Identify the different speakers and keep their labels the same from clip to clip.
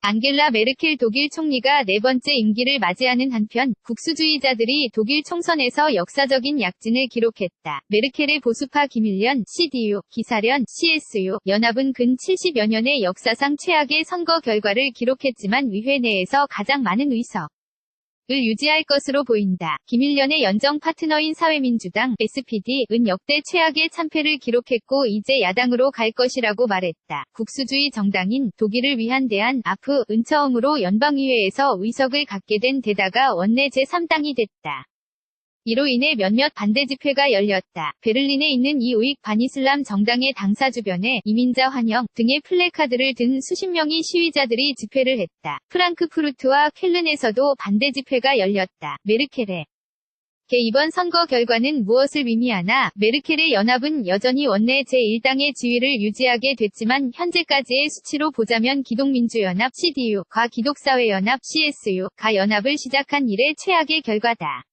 Speaker 1: 앙겔라 메르켈 독일 총리가 네 번째 임기를 맞이하는 한편 국수주의자들이 독일 총선에서 역사적인 약진을 기록했다. 메르켈의 보수파 기밀련, CDU, 기사련, CSU, 연합은 근 70여 년의 역사상 최악의 선거 결과를 기록했지만 의회 내에서 가장 많은 의석 을 유지할 것으로 보인다. 기밀련의 연정 파트너인 사회민주당 (SPD)은 역대 최악의 참패를 기록했고 이제 야당으로 갈 것이라고 말했다. 국수주의 정당인 독일을 위한 대안 (AF은) 처음으로 연방의회에서 의석을 갖게 된 데다가 원내 제3당이 됐다. 이로 인해 몇몇 반대 집회가 열렸다. 베를린에 있는 이 우익 반이슬람 정당의 당사 주변에 이민자 환영 등의 플래카드를 든 수십 명의 시위자들이 집회를 했다. 프랑크푸르트와 쾰른에서도 반대 집회가 열렸다. 메르켈의 이번 선거 결과는 무엇을 의미하나? 메르켈의 연합은 여전히 원내 제1당의 지위를 유지하게 됐지만 현재까지의 수치로 보자면 기독민주연합 (CDU)과 기독사회연합 (CSU)가 연합을 시작한 이래 최악의 결과다.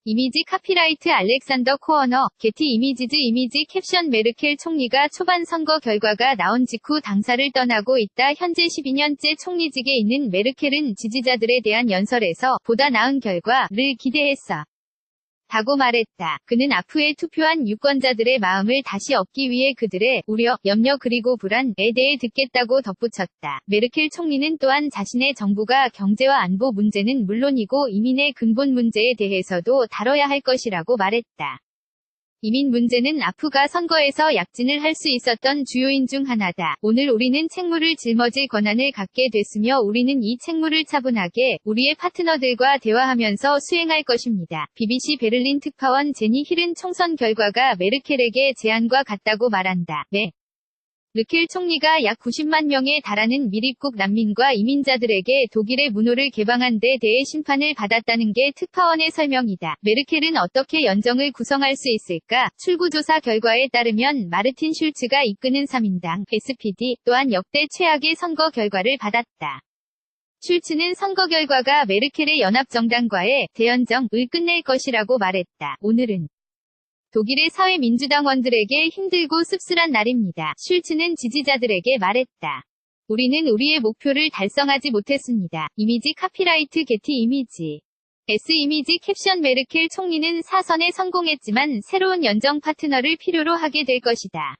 Speaker 1: 이미지 카피라이트 알렉산더 코어너, 게티 이미지즈 이미지 캡션 메르켈 총리가 초반 선거 결과가 나온 직후 당사를 떠나고 있다. 현재 12년째 총리직에 있는 메르켈은 지지자들에 대한 연설에서 보다 나은 결과를 기대했어. 다고 말했다. 그는 아프에 투표한 유권자들의 마음을 다시 얻기 위해 그들의 우려, 염려 그리고 불안에 대해 듣겠다고 덧붙였다. 메르켈 총리는 또한 자신의 정부가 경제와 안보 문제는 물론이고 이민의 근본 문제에 대해서도 다뤄야 할 것이라고 말했다. 이민 문제는 아프가 선거에서 약진을 할 수 있었던 주요인 중 하나다. 오늘 우리는 책무를 짊어질 권한을 갖게 됐으며 우리는 이 책무를 차분하게 우리의 파트너들과 대화하면서 수행할 것입니다. BBC 베를린 특파원 제니 힐은 총선 결과가 메르켈에게 제안과 같다고 말한다. 메르켈 총리가 약 90만 명에 달하는 미립국 난민과 이민자들에게 독일의 문호를 개방한 데 대해 심판을 받았다는 게 특파원의 설명이다. 메르켈은 어떻게 연정을 구성할 수 있을까? 출구조사 결과에 따르면 마르틴 슐츠가 이끄는 3인당 SPD 또한 역대 최악의 선거 결과를 받았다. 슐츠는 선거 결과가 메르켈의 연합정당과의 대연정을 끝낼 것이라고 말했다. 오늘은 독일의 사회민주당원들에게 힘들고 씁쓸한 날입니다. 슐츠는 지지자들에게 말했다. 우리는 우리의 목표를 달성하지 못했습니다. 이미지 카피라이트 게티 이미지 S 이미지 캡션 메르켈 총리는 사선에 성공했지만 새로운 연정 파트너를 필요로 하게 될 것이다.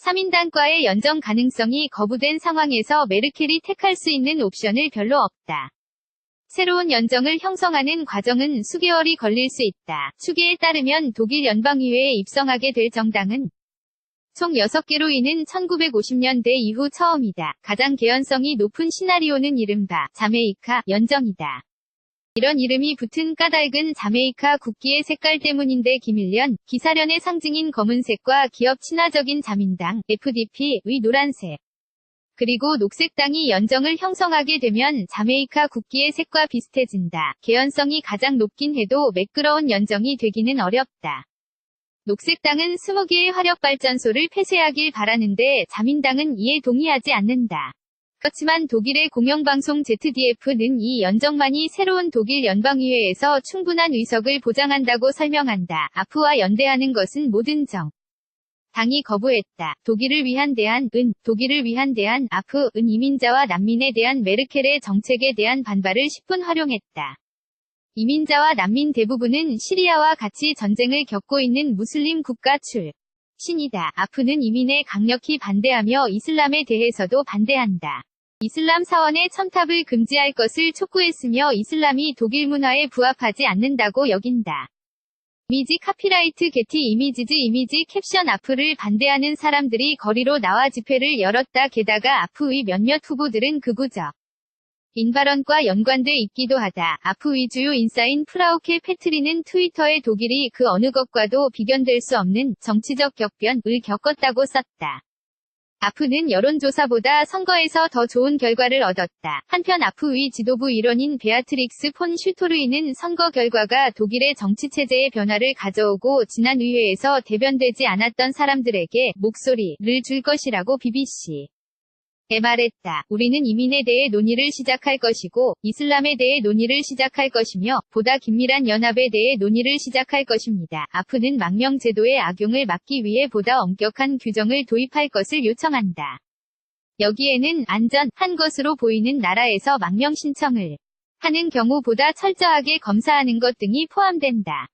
Speaker 1: 3인당과의 연정 가능성이 거부된 상황에서 메르켈이 택할 수 있는 옵션을 별로 없다. 새로운 연정을 형성하는 과정은 수개월이 걸릴 수 있다. 추계에 따르면 독일 연방의회에 입성하게 될 정당은 총 6개로 이는 1950년대 이후 처음이다. 가장 개연성이 높은 시나리오는 이른바 자메이카 연정이다. 이런 이름이 붙은 까닭은 자메이카 국기의 색깔 때문인데 기밀련, 기사련의 상징인 검은색과 기업 친화적인 자민당 FDP의 노란색 그리고 녹색당이 연정을 형성하게 되면 자메이카 국기의 색과 비슷해진다. 개연성이 가장 높긴 해도 매끄러운 연정이 되기는 어렵다. 녹색당은 20개의 화력발전소를 폐쇄하길 바라는데 자민당은 이에 동의하지 않는다. 그렇지만 독일의 공영방송 ZDF는 이 연정만이 새로운 독일 연방의회에서 충분한 의석을 보장한다고 설명한다. 아프와 연대하는 것은 모든 당이 거부했다. 독일을 위한 대안, 독일을 위한 대안, 아프, 이민자와 난민에 대한 메르켈의 정책에 대한 반발을 10분 활용했다. 이민자와 난민 대부분은 시리아와 같이 전쟁을 겪고 있는 무슬림 국가 출신이다. 아프는 이민에 강력히 반대하며 이슬람에 대해서도 반대한다. 이슬람 사원의 첨탑을 금지할 것을 촉구했으며 이슬람이 독일 문화에 부합하지 않는다고 여긴다. 이미지 카피라이트 게티 이미지즈 이미지 캡션 아프를 반대하는 사람들이 거리로 나와 집회를 열었다. 게다가 아프의 몇몇 후보들은 극우적 발언과 연관돼 있기도 하다. 아프의 주요 인사인 프라우케 페트리는 트위터에 독일이 그 어느 것과도 비견될 수 없는 정치적 격변을 겪었다고 썼다. 아프는 여론조사보다 선거에서 더 좋은 결과를 얻었다. 한편 아프의 지도부 일원인 베아트릭스 폰 슈토르이는 선거 결과가 독일의 정치체제의 변화를 가져오고 지난 의회에서 대변되지 않았던 사람들에게 목소리를 줄 것이라고 BBC에 말했다. 우리는 이민에 대해 논의를 시작할 것이고 이슬람에 대해 논의를 시작할 것이며 보다 긴밀한 연합에 대해 논의를 시작할 것입니다. 아프는 망명 제도의 악용을 막기 위해 보다 엄격한 규정을 도입할 것을 요청한다. 여기에는 안전한 것으로 보이는 나라에서 망명 신청을 하는 경우보다 철저하게 검사하는 것 등이 포함된다.